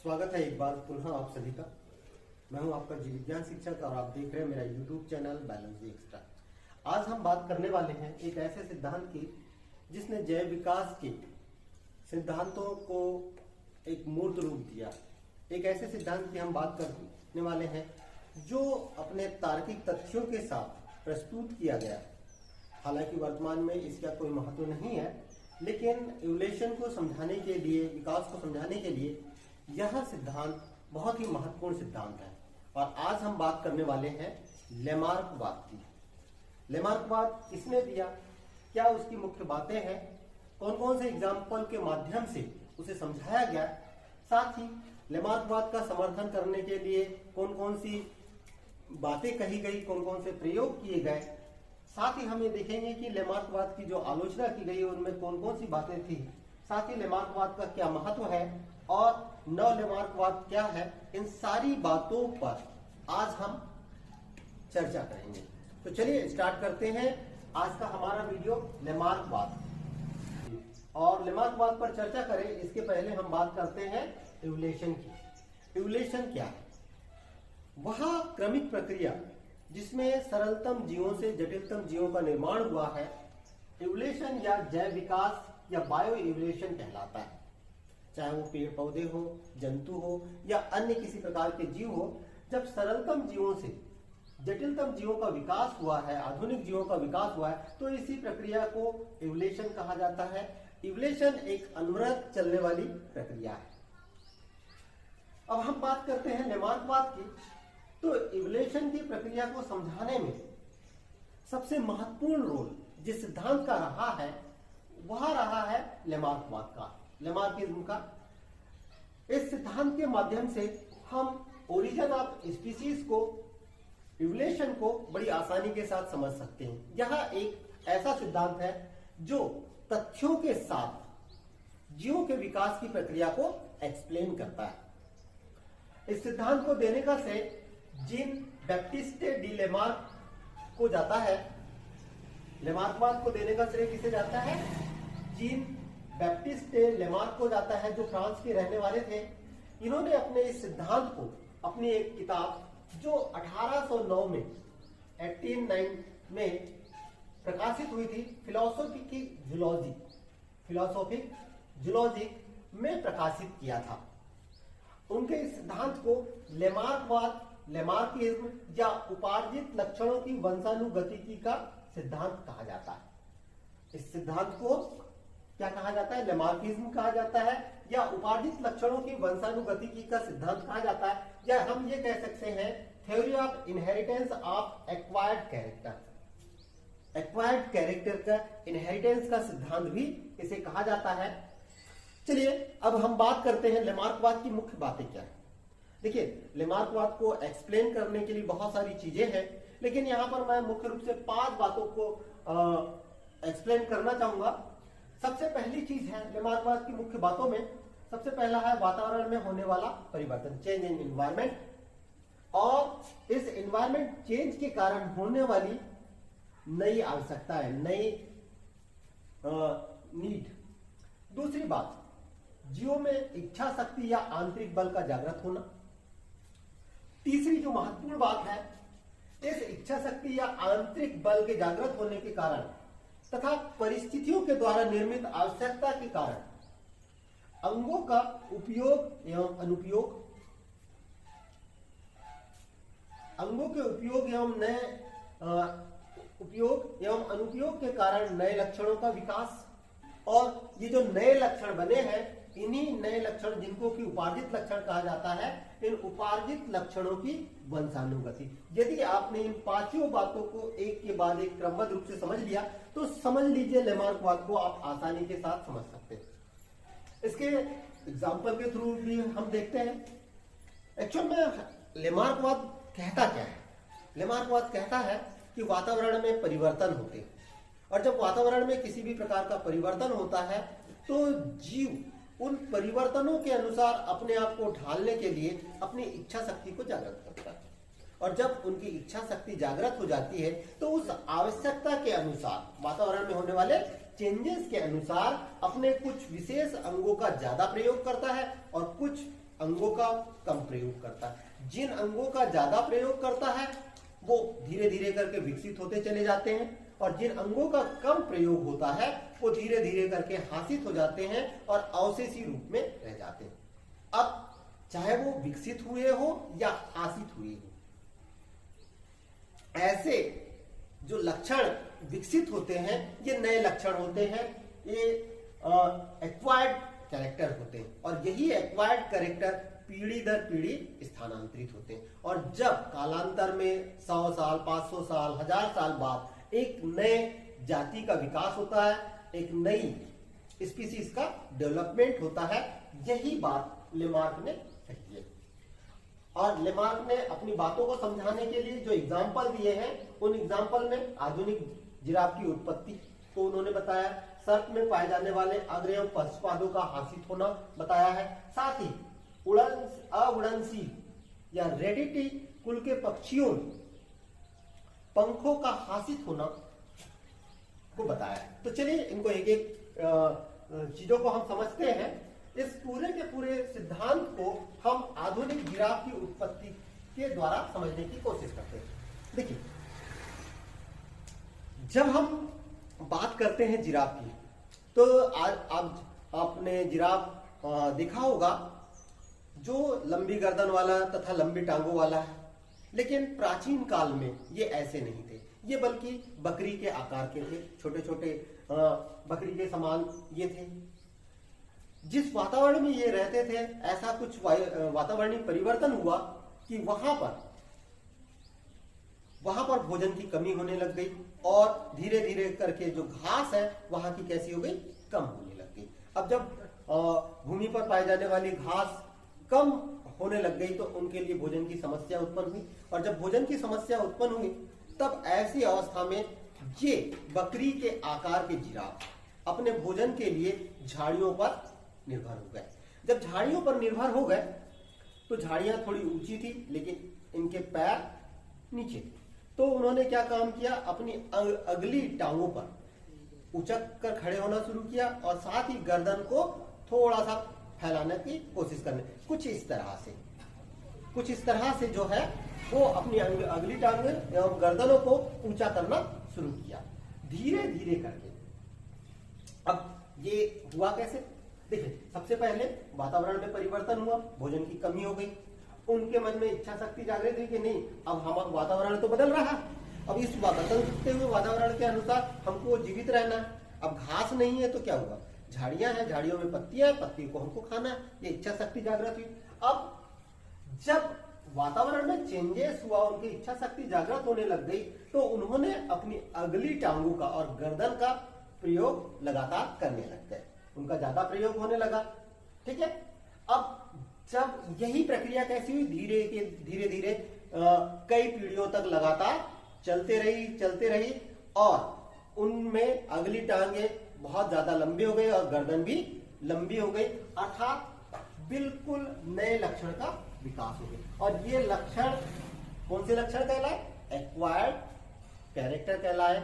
स्वागत है एक बार पुनः आप सभी का। मैं हूं आपका जीव विज्ञान शिक्षक और आप देख रहे हैं मेरा YouTube चैनल बायोलॉजी एक्स्ट्रा। आज हम बात करने वाले हैं एक ऐसे सिद्धांत की जिसने जैव विकास के सिद्धांतों को एक मूर्त रूप दिया। एक ऐसे सिद्धांत की हम बात करने वाले हैं जो अपने तार्किक तथ्यों के साथ प्रस्तुत किया गया। हालांकि वर्तमान में इसका कोई महत्व नहीं है, लेकिन इवोल्यूशन को समझाने के लिए, विकास को समझाने के लिए यह सिद्धांत बहुत ही महत्वपूर्ण सिद्धांत है। और आज हम बात करने वाले हैं लेमार्कवाद की। लेमार्कवाद किसने दिया, क्या उसकी मुख्य बातें हैं, कौन कौन से एग्जाम्पल के माध्यम से उसे समझाया गया, साथ ही लेमार्कवाद का समर्थन करने के लिए कौन कौन सी बातें कही गई, कौन कौन से प्रयोग किए गए। साथ ही हम ये देखेंगे कि लेमार्कवाद की जो आलोचना की गई उनमें कौन कौन सी बातें थी, साथ ही लेमार्कवाद का क्या महत्व है और नव लेमार्कवाद क्या है। इन सारी बातों पर आज हम चर्चा करेंगे। तो चलिए स्टार्ट करते हैं आज का हमारा वीडियो लेमार्कवाद। और लेमार्कवाद पर चर्चा करें इसके पहले हम बात करते हैं इवोल्यूशन की। इवोल्यूशन क्या है? वह क्रमिक प्रक्रिया जिसमें सरलतम जीवों से जटिलतम जीवों का निर्माण हुआ है, इवोल्यूशन या जैव विकास या बायो इवोल्यूशन कहलाता है। चाहे वो पेड़ पौधे हो, जंतु हो या अन्य किसी प्रकार के जीव हो, जब सरलतम जीवों से जटिलतम जीवों का विकास हुआ है, आधुनिक जीवों का विकास हुआ है, तो इसी प्रक्रिया को इवोल्यूशन कहा जाता है। इवोल्यूशन एक अनवरत चलने वाली प्रक्रिया है। अब हम बात करते हैं लेमार्कवाद की। तो इवोल्यूशन की प्रक्रिया को समझाने में सबसे महत्वपूर्ण रोल जिस सिद्धांत का रहा है वह रहा है लेमार्कवाद का, लेमार्किज्म का। इस सिद्धांत के माध्यम से हम ओरिजिन ऑफ स्पीसीज को, इवोल्यूशन को बड़ी आसानी के साथ समझ सकते हैं। यह एक ऐसा सिद्धांत है जो तथ्यों के साथ जीवों के विकास की प्रक्रिया को एक्सप्लेन करता है। इस सिद्धांत को देने का श्रेय जीन बैप्टिस्टे डी लेमार्क को जाता है। लेमार्कवाद को देने का श्रेय किसे जाता है? जीन बैप्टिस्टे लेमार्क को जाता है, जो फ्रांस के रहने वाले थे। इन्होंने अपने इस सिद्धांत को अपनी एक किताब जो 1809 में 1809 में प्रकाशित हुई थी, फिलोसॉफिक जूलॉजी में प्रकाशित किया था। उनके इस सिद्धांत को लेमार्कवाद, लेमार्किज्म या उपार्जित लक्षणों की वंशानुगतिकी का सिद्धांत कहा जाता है। इस सिद्धांत को क्या कहा जाता है? लेमार्किज्म कहा जाता है या उपार्जित लक्षणों की वंशानुगतिकी का सिद्धांत कहा जाता है, या हम ये कह सकते हैं theory of inheritance of acquired character. Acquired character का इनहेरिटेंस का सिद्धांत भी इसे कहा जाता है। चलिए अब हम बात करते हैं लेमार्कवाद की मुख्य बातें क्या है। देखिए, लेमार्कवाद को एक्सप्लेन करने के लिए बहुत सारी चीजें हैं, लेकिन यहां पर मैं मुख्य रूप से 5 बातों को एक्सप्लेन करना चाहूंगा। सबसे पहली चीज है लेमार्कवाद की मुख्य बातों में, सबसे पहला है वातावरण में होने वाला परिवर्तन, चेंज इन एनवायरमेंट, और इस एनवायरमेंट चेंज के कारण होने वाली नई आवश्यकता है, नई नीड। दूसरी बात, जीवों में इच्छा शक्ति या आंतरिक बल का जागृत होना। तीसरी जो महत्वपूर्ण बात है, इस इच्छा शक्ति या आंतरिक बल के जागृत होने के कारण तथा परिस्थितियों के द्वारा निर्मित आवश्यकता के कारण अंगों का उपयोग एवं अनुपयोग, अंगों के उपयोग एवं नए उपयोग एवं अनुपयोग के कारण नए लक्षणों का विकास। और ये जो नए लक्षण बने हैं, इन्हीं नए लक्षण जिनको कि उपार्जित लक्षण कहा जाता है, इन उपार्जित लक्षणों की वंशानुगति। यदि आपने इन 5 बातों को एक के बाद एक क्रमबद्ध रूप से समझ लिया तो समझ लीजिए लेमार्कवाद को आप आसानी के साथ समझ सकते हैं। इसके एग्जाम्पल के थ्रू भी हम देखते हैं एक्चुअल में लेमार्कवाद कहता क्या है। लेमार्कवाद कहता है कि वातावरण में परिवर्तन होते हैं, और जब वातावरण में किसी भी प्रकार का परिवर्तन होता है तो जीव उन परिवर्तनों के अनुसार अपने आप को ढालने के लिए अपनी इच्छा शक्ति को जागृत करता है। और जब उनकी इच्छा शक्ति जागृत हो जाती है तो उस आवश्यकता के अनुसार, वातावरण में होने वाले चेंजेस के अनुसार अपने कुछ विशेष अंगों का ज्यादा प्रयोग करता है और कुछ अंगों का कम प्रयोग करता है। जिन अंगों का ज्यादा प्रयोग करता है वो धीरे धीरे करके विकसित होते चले जाते हैं, और जिन अंगों का कम प्रयोग होता है वो धीरे धीरे करके हासित हो जाते हैं और अवशेषी रूप में रह जाते हैं। अब चाहे वो विकसित हुए हो या हासित हुए हो, ऐसे जो लक्षण विकसित होते हैं ये नए लक्षण होते हैं, ये एक्वायर्ड कैरेक्टर होते हैं, और यही एक्वायर्ड कैरेक्टर पीढ़ी दर पीढ़ी स्थानांतरित होते हैं। और जब कालांतर में 100 साल, 500 साल, 1000 साल बाद एक नए जाति का विकास होता है, एक नई स्पीसीज का डेवलपमेंट होता है, यही बात लेमार्क ने कही है। और लेमार्क ने अपनी बातों को समझाने के लिए जो एग्जाम्पल दिए हैं, उन एग्जाम्पल में आधुनिक जिराफ की उत्पत्ति को उन्होंने बताया, सर्प में पाए जाने वाले अग्र एवं पश्चपादों का हासित होना बताया है, साथ ही अउड़नशील या रेडिटी कुल के पक्षियों पंखों का हासित होना को बताया। तो चलिए इनको एक एक चीजों को हम समझते हैं। इस पूरे के पूरे सिद्धांत को हम आधुनिक जिराफ की उत्पत्ति के द्वारा समझने की कोशिश करते हैं। देखिए, जब हम बात करते हैं जिराफ की, तो आज आपने जिराफ देखा होगा जो लंबी गर्दन वाला तथा लंबी टांगों वाला है, लेकिन प्राचीन काल में ये ऐसे नहीं थे, ये बल्कि बकरी के आकार के थे, छोटे छोटे बकरी के समान ये थे। जिस वातावरण में ये रहते थे, ऐसा कुछ वातावरणीय परिवर्तन हुआ कि वहां पर भोजन की कमी होने लग गई, और धीरे धीरे करके जो घास है वहां की कैसी हो गई, कम होने लग गई। अब जब भूमि पर पाई जाने वाली घास कम होने लग गई तो उनके लिए भोजन की समस्या उत्पन्न हुई, और जब भोजन की समस्या उत्पन्न हुई तब ऐसी अवस्था में ये बकरी के आकार के जिराफ अपने भोजन के लिए झाड़ियों पर निर्भर हो गए। जब झाड़ियों पर निर्भर हो गए तो झाड़ियां थोड़ी ऊंची थी लेकिन इनके पैर नीचे थे, तो उन्होंने क्या काम किया, अपनी अगली टांगों पर उचक कर खड़े होना शुरू किया, और साथ ही गर्दन को थोड़ा सा फैलाने की कोशिश करने, कुछ इस तरह से जो है वो अपनी अगली टांगें एवं गर्दनों को ऊंचा करना शुरू किया, धीरे धीरे करके। अब ये हुआ कैसे? देखिए, सबसे पहले वातावरण में परिवर्तन हुआ, भोजन की कमी हो गई, उनके मन में इच्छा शक्ति जागृत हुई कि नहीं, अब हमारा वातावरण तो बदल रहा है, अब इस बदलते हुए वातावरण के अनुसार हमको जीवित रहना है। अब घास नहीं है तो क्या हुआ, झाड़ियां हैं, झाड़ियों में पत्तियां हैं, पत्तियों को हमको खाना है, ये इच्छा शक्ति जागृत हुई। अब जब वातावरण में चेंजेस हुआ, उनकी इच्छा शक्ति जागृत होने लग गई, तो उन्होंने अपनी अगली टांगों का और गर्दन का प्रयोग लगातार करने लग गए, उनका ज्यादा प्रयोग होने लगा। ठीक है, अब जब यही प्रक्रिया कैसी हुई, धीरे धीरे कई पीढ़ियों तक लगातार चलते रही, और उनमें अगली टांगे बहुत ज्यादा लंबी हो गई और गर्दन भी लंबी हो गई, अर्थात बिल्कुल नए लक्षण का विकास हो गया। और ये लक्षण कौन से लक्षण कहलाए? एक्वायर्ड कैरेक्टर कहलाए,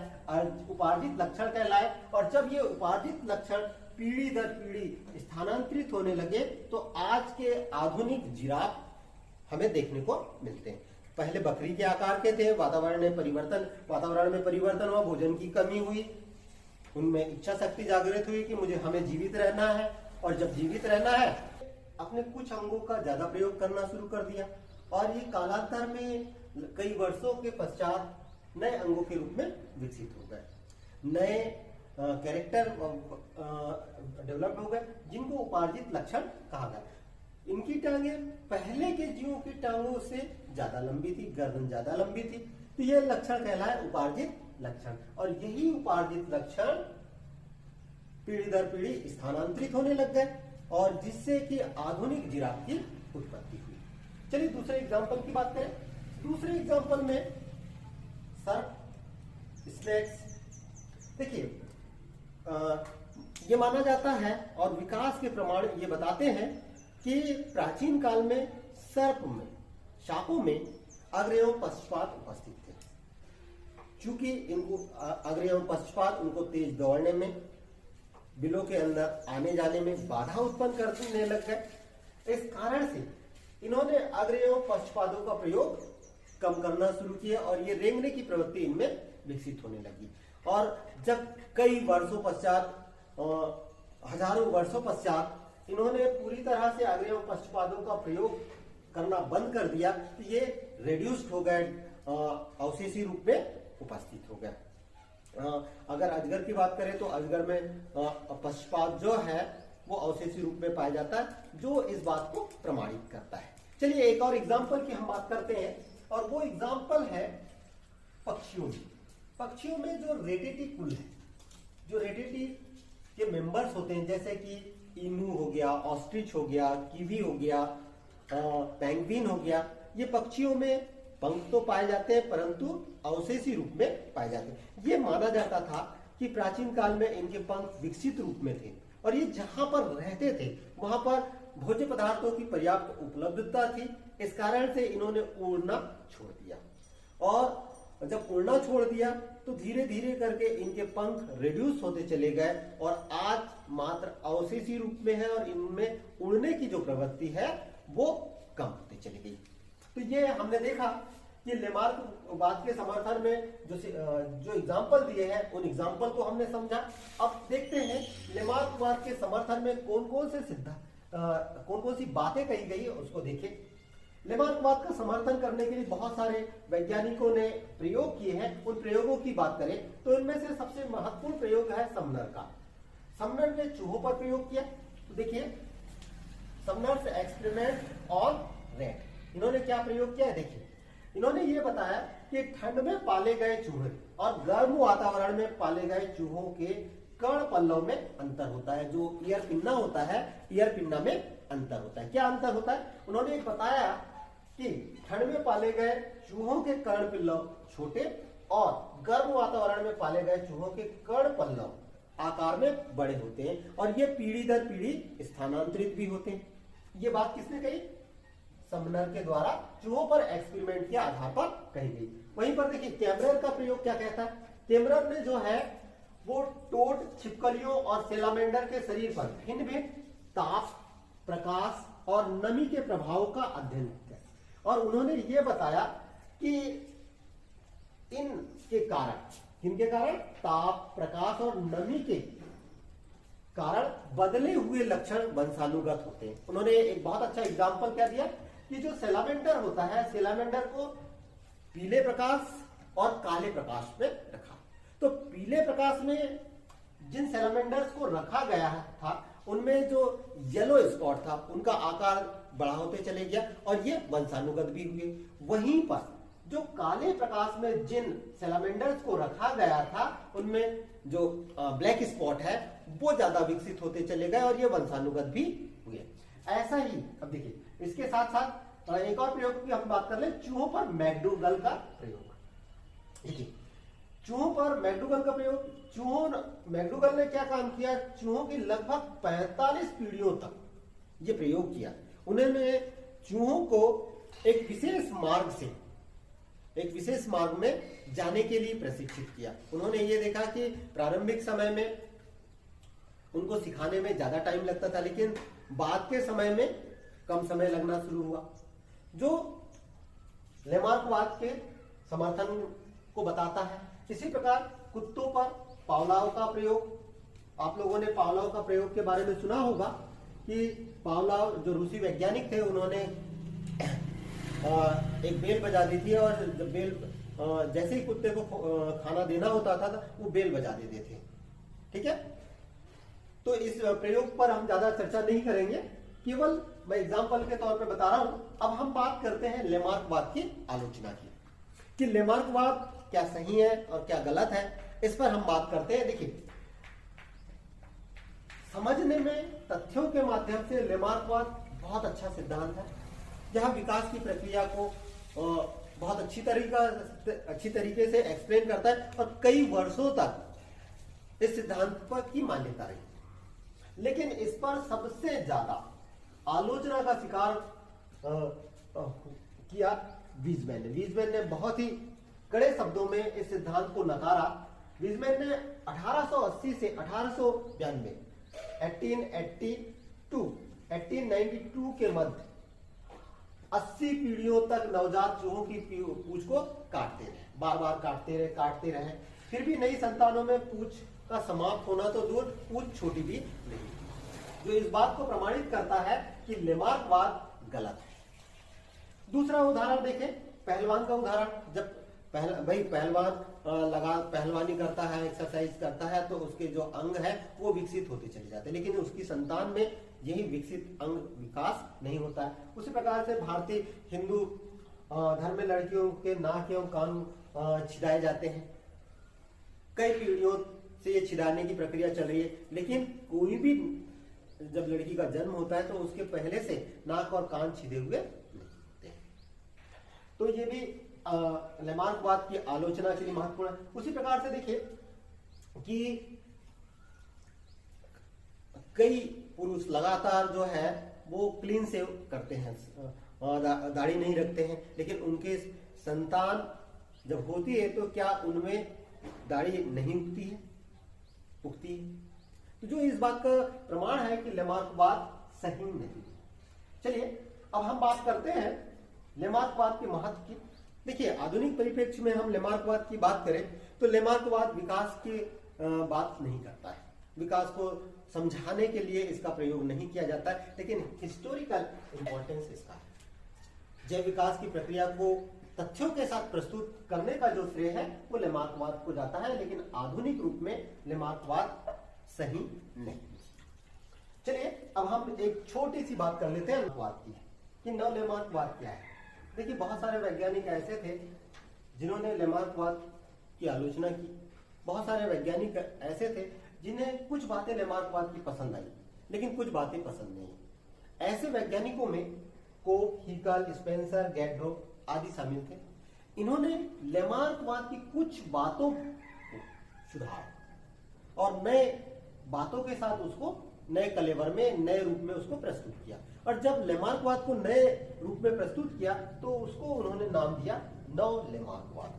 उपार्जित लक्षण कहलाए। और जब ये उपार्जित लक्षण पीढ़ी दर पीढ़ी स्थानांतरित होने लगे तो आज के आधुनिक जिराफ हमें देखने को मिलते हैं। पहले बकरी के आकार के थे, वातावरण में परिवर्तन हुआ, भोजन की कमी हुई, उनमें इच्छा शक्ति जागृत हुई कि हमें जीवित रहना है, और जब जीवित रहना है अपने कुछ अंगों का ज्यादा प्रयोग करना शुरू कर दिया, और ये कालांतर में कई वर्षों के पश्चात नए अंगों के रूप में विकसित हो गए, नए कैरेक्टर डेवलप हो गए, जिनको उपार्जित लक्षण कहा गया। इनकी टांगे पहले के जीवों की टांगों से ज्यादा लंबी थी, गर्दन ज्यादा लंबी थी, तो यह लक्षण कहलाए उपार्जित लक्षण। और यही उपार्जित लक्षण पीढ़ी दर पीढ़ी स्थानांतरित होने लग गए, और जिससे कि आधुनिक जिराफ की उत्पत्ति हुई। चलिए दूसरे एग्जाम्पल की बात करें। दूसरे एग्जाम्पल में सर्प, स्नेक्स। देखिए, ये माना जाता है और विकास के प्रमाण ये बताते हैं कि प्राचीन काल में सर्प में, शापों में अग्र एवं पश्चपाद उपस्थित थे। चूंकि इनको अग्र एवं पश्चपाद उनको तेज दौड़ने में, बिलों के अंदर आने जाने में बाधा उत्पन्न करने लग गए, इस कारण से इन्होंने अग्र एवं पक्षपादों का प्रयोग कम करना शुरू किया और ये रेंगने की प्रवृत्ति इनमें विकसित होने लगी। और जब कई वर्षों पश्चात, हजारों वर्षों पश्चात इन्होंने पूरी तरह से अग्र एवं पक्षपादों का प्रयोग करना बंद कर दिया तो ये रेड्यूस्ड हो गए, अवशेषी रूप में उपस्थित हो गए। अगर अजगर की बात करें तो अजगर में पक्षपाद जो है वो अवशेषी रूप में पाया जाता है, जो इस बात को प्रमाणित करता है। चलिए एक और एग्जाम्पल की हम बात करते हैं और वो एग्जाम्पल है पक्षियों में। पक्षियों में जो रेटिटी कुल है, जो रेटिटी के मेंबर्स होते हैं जैसे कि इमू हो गया, ऑस्ट्रिच हो गया, कीवी हो गया, पेंगुइन हो गया, ये पक्षियों में पंख तो पाए जाते हैं परंतु अवशेषी रूप में पाए जाते हैं। ये माना जाता था कि प्राचीन काल में इनके पंख विकसित रूप में थे और ये जहां पर रहते थे वहां पर भोज्य पदार्थों की पर्याप्त उपलब्धता थी। इस कारण से इन्होंने उड़ना छोड़ दिया और जब उड़ना छोड़ दिया तो धीरे धीरे करके इनके पंख रिड्यूस होते चले गए और आज मात्र अवशेषी रूप में है और इनमें उड़ने की जो प्रवृत्ति है वो कम होती चली गई। तो ये हमने देखा कि लेमार्क बात के समर्थन में जो एग्जाम्पल दिए हैं उन एग्जाम्पल को हमने समझा। अब देखते हैं लेमार्क बात के समर्थन में कौन कौन सी बातें कही गई है उसको देखें। लेमार्कवाद का समर्थन करने के लिए बहुत सारे वैज्ञानिकों ने प्रयोग किए हैं। उन प्रयोगों की बात करें तो इनमें से सबसे महत्वपूर्ण प्रयोग है समनर का। समनर ने चूहों पर प्रयोग किया। तो देखिए समनर्स एक्सपेरिमेंट ऑन रैट, इन्होंने क्या प्रयोग किया है देखिए। इन्होंने ये बताया कि ठंड में पाले गए चूहे और गर्म वातावरण में पाले गए चूहों के कर्ण पल्लव में अंतर होता है। जो ईयर पिन्ना होता है, ईयर पिन्ना में अंतर होता है। क्या अंतर होता है? उन्होंने बताया कि ठंड में पाले गए चूहों के कर्ण पल्लव छोटे और गर्म वातावरण में पाले गए चूहों के कर्ण पल्लव आकार में बड़े होते हैं और ये पीढ़ी दर पीढ़ी स्थानांतरित भी होते हैं। ये बात किसने कही? समनर के द्वारा चूहों पर एक्सपेरिमेंट के आधार पर कही गई। वहीं पर देखिए कैमरर का प्रयोग क्या कहता है। कैमरर ने जो है वो टोड, छिपकलियों और सेलामेंडर के शरीर पर भिन्न भिन्न ताप, प्रकाश और नमी के प्रभाव का अध्ययन किया और उन्होंने ये बताया कि इनके कारण, इनके कारण ताप, प्रकाश और नमी के कारण बदले हुए लक्षण वंशानुगत होते हैं। उन्होंने एक बहुत अच्छा एग्जाम्पल क्या दिया कि जो सेलामेंडर होता है, सेलामेंडर को पीले प्रकाश और काले प्रकाश में रखा। तो पीले प्रकाश में जिन सेलामेंडर्स को रखा गया था उनमें जो येलो स्पॉट था उनका आकार बड़ा होते चले गया और ये वंशानुगत भी हुए। वहीं पर जो काले प्रकाश में जिन सेलामेंडर्स को रखा गया था उनमें जो ब्लैक स्पॉट है वो ज्यादा विकसित होते चले गए और ये वंशानुगत भी हुए। ऐसा ही अब देखिए इसके साथ साथ एक और प्रयोग की हम बात कर ले, चूहों पर मैकडूगल का प्रयोग। देखिए चूहों पर मैकडूगल का प्रयोग, मैकडूगल ने क्या काम किया? चूहों की लगभग 45 पीढ़ियों तक ये प्रयोग किया। उन्होंने चूहों को एक विशेष मार्ग में जाने के लिए प्रशिक्षित किया। उन्होंने ये देखा कि प्रारंभिक समय में उनको सिखाने में ज्यादा टाइम लगता था लेकिन बाद के समय में कम समय लगना शुरू हुआ, जो लेमार्कवाद के समर्थन को बताता है। इसी प्रकार कुत्तों पर पावलोव का प्रयोग, आप लोगों ने पावलोव का प्रयोग के बारे में सुना होगा कि पावलोव जो रूसी वैज्ञानिक थे उन्होंने एक बेल बजा दी थी और जब बेल जैसे ही कुत्ते को खाना देना होता था वो बेल बजा देते थे। ठीक है, तो इस प्रयोग पर हम ज्यादा चर्चा नहीं करेंगे, केवल मैं एग्जाम्पल के तौर पे बता रहा हूं। अब हम बात करते हैं लेमार्कवाद की आलोचना की कि लेमार्कवाद क्या सही है और क्या गलत है, इस पर हम बात करते हैं। देखिए समझने में तथ्यों के माध्यम से लेमार्कवाद बहुत अच्छा सिद्धांत है जहां विकास की प्रक्रिया को बहुत अच्छी तरीके से एक्सप्लेन करता है और कई वर्षों तक इस सिद्धांत पर की मान्यता रही। लेकिन इस पर सबसे ज्यादा आलोचना का शिकार किया वीजमैन ने बहुत ही कड़े शब्दों में इस सिद्धांत को नकारा। वीजमैन ने 1880 से 1892 1892 के मध्य 80 पीढ़ियों तक नवजात चूहों की पूंछ को काटते रहे, बार बार काटते रहे, फिर भी नई संतानों में पूंछ का समाप्त होना तो दूर, पूंछ छोटी भी नहीं, जो इस बात को प्रमाणित करता है कि लेमार्कवाद गलत है। दूसरा उदाहरण देखें, पहलवान का उदाहरण। जब पहलवान पहलवानी करता है, एक्सरसाइज करता है, तो उसके जो अंग है वो विकसित होते चले जाते हैं, लेकिन उसकी संतान में यही विकसित अंग विकास नहीं होता है। उसी प्रकार से भारतीय हिंदू धर्म में लड़कियों के नाक एवं कान छिदाए जाते हैं। कई पीढ़ियों से ये छिदाने की प्रक्रिया चल रही है, लेकिन कोई भी जब लड़की का जन्म होता है तो उसके पहले से नाक और कान छिदे हुए नहीं होते। तो ये भी लेमार्कवाद की आलोचना के लिए महत्वपूर्ण है। उसी प्रकार से देखिए कि कई पुरुष लगातार जो है वो क्लीन सेव करते हैं, दाढ़ी नहीं रखते हैं, लेकिन उनके संतान जब होती है तो क्या उनमें दाढ़ी नहीं उगती है? तो जो इस बात का प्रमाण है कि लेमार्कवाद सही नहीं। चलिए अब हम बात करते हैं लेमार्कवाद के महत्व की। देखिए आधुनिक परिप्रेक्ष्य में हम लेमार्कवाद की बात करें तो लेमार्कवाद विकास की बात नहीं करता है, विकास को समझाने के लिए इसका प्रयोग नहीं किया जाता है, लेकिन हिस्टोरिकल इंपॉर्टेंस इसका है। जैव विकास की प्रक्रिया को तथ्यों के साथ प्रस्तुत करने का जो श्रेय है वो लेमार्कवाद को जाता है, लेकिन आधुनिक रूप में लेमार्कवाद सही नहीं। चलिए अब हम एक छोटी सी बात कर लेते हैं लेमार्कवाद की कि नव लेमार्कवाद क्या है। देखिए बहुत सारे वैज्ञानिक ऐसे थे जिन्होंने लेमार्कवाद की आलोचना की, बहुत सारे वैज्ञानिक ऐसे थे जिन्हें कुछ बातें लेमार्कवाद की पसंद आई, लेकिन कुछ बातें पसंद नहीं। ऐसे वैज्ञानिकों में कोक, हीकल, स्पेंसर, गैड्रो आदि शामिल थे। इन्होंने लेमार्कवाद की कुछ बातों को सुधार और नए बातों के साथ उसको नए कलेवर में, नए रूप में उसको प्रस्तुत किया। और जब लेमार्कवाद को नए रूप में प्रस्तुत किया तो उसको उन्होंने नाम दिया नव लेमार्कवाद।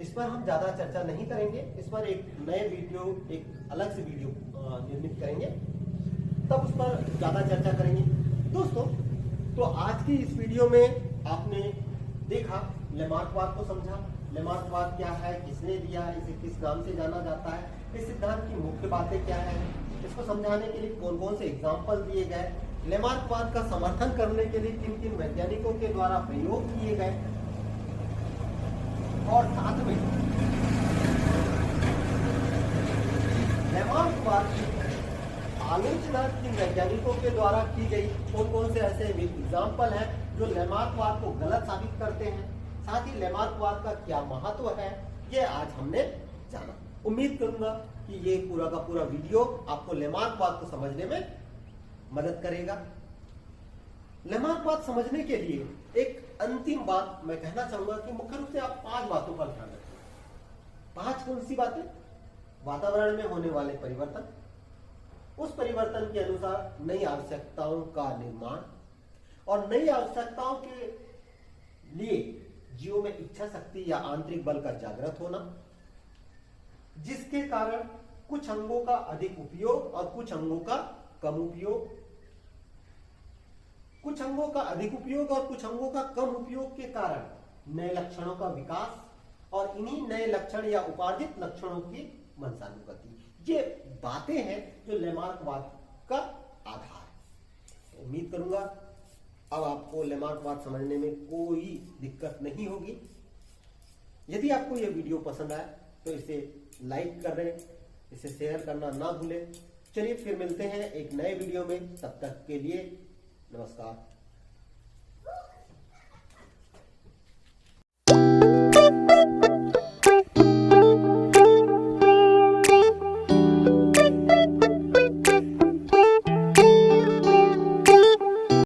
इस पर हम ज्यादा चर्चा नहीं करेंगे, इस पर एक नए वीडियो, एक अलग से वीडियो निर्मित करेंगे, तब उस पर ज्यादा चर्चा करेंगे। दोस्तों तो आज की इस वीडियो में आपने देखा, लेमार्कवाद को समझा, लेमार्कवाद क्या है, किसने दिया, इसे किस नाम से जाना जाता है, इस सिद्धांत की मुख्य बातें क्या है, इसको समझाने के लिए कौन कौन से एग्जाम्पल दिए गए, लेमार्कवाद का समर्थन करने के लिए किन किन वैज्ञानिकों के द्वारा प्रयोग किए गए, और साथ में लेमार्कवाद की आलोचना किन वैज्ञानिकों के द्वारा की गई, कौन कौन से ऐसे एग्जाम्पल हैं जो लेमार्कवाद को गलत साबित करते हैं, साथ ही लेमार्कवाद का क्या महत्व है, ये आज हमने जाना। उम्मीद करूंगा कि ये पूरा का पूरा वीडियो आपको लेमार्कवाद को समझने में मदद करेगा। लेमार्कवाद समझने के लिए एक अंतिम बात मैं कहना चाहूंगा कि मुख्य रूप से आप 5 बातों पर ध्यान रखें। 5 कौन सी बातें? वातावरण में होने वाले परिवर्तन, उस परिवर्तन के अनुसार नई आवश्यकताओं का निर्माण और नई आवश्यकताओं के लिए जीवों में इच्छा शक्ति या आंतरिक बल का जागृत होना, जिसके कारण कुछ अंगों का अधिक उपयोग और कुछ अंगों का कम उपयोग, कुछ अंगों का अधिक उपयोग और कुछ अंगों का कम उपयोग के कारण नए लक्षणों का विकास और इन्हीं नए लक्षण या उपार्जित लक्षणों की वंशानुगति। ये बातें हैं जो लेमार्कवाद का आधार है। उम्मीद करूंगा अब आपको लेमार्कवाद समझने में कोई दिक्कत नहीं होगी। यदि आपको यह वीडियो पसंद आए तो इसे लाइक कर दें, इसे शेयर करना ना भूलें। चलिए फिर मिलते हैं एक नए वीडियो में, तब तक के लिए नमस्कार।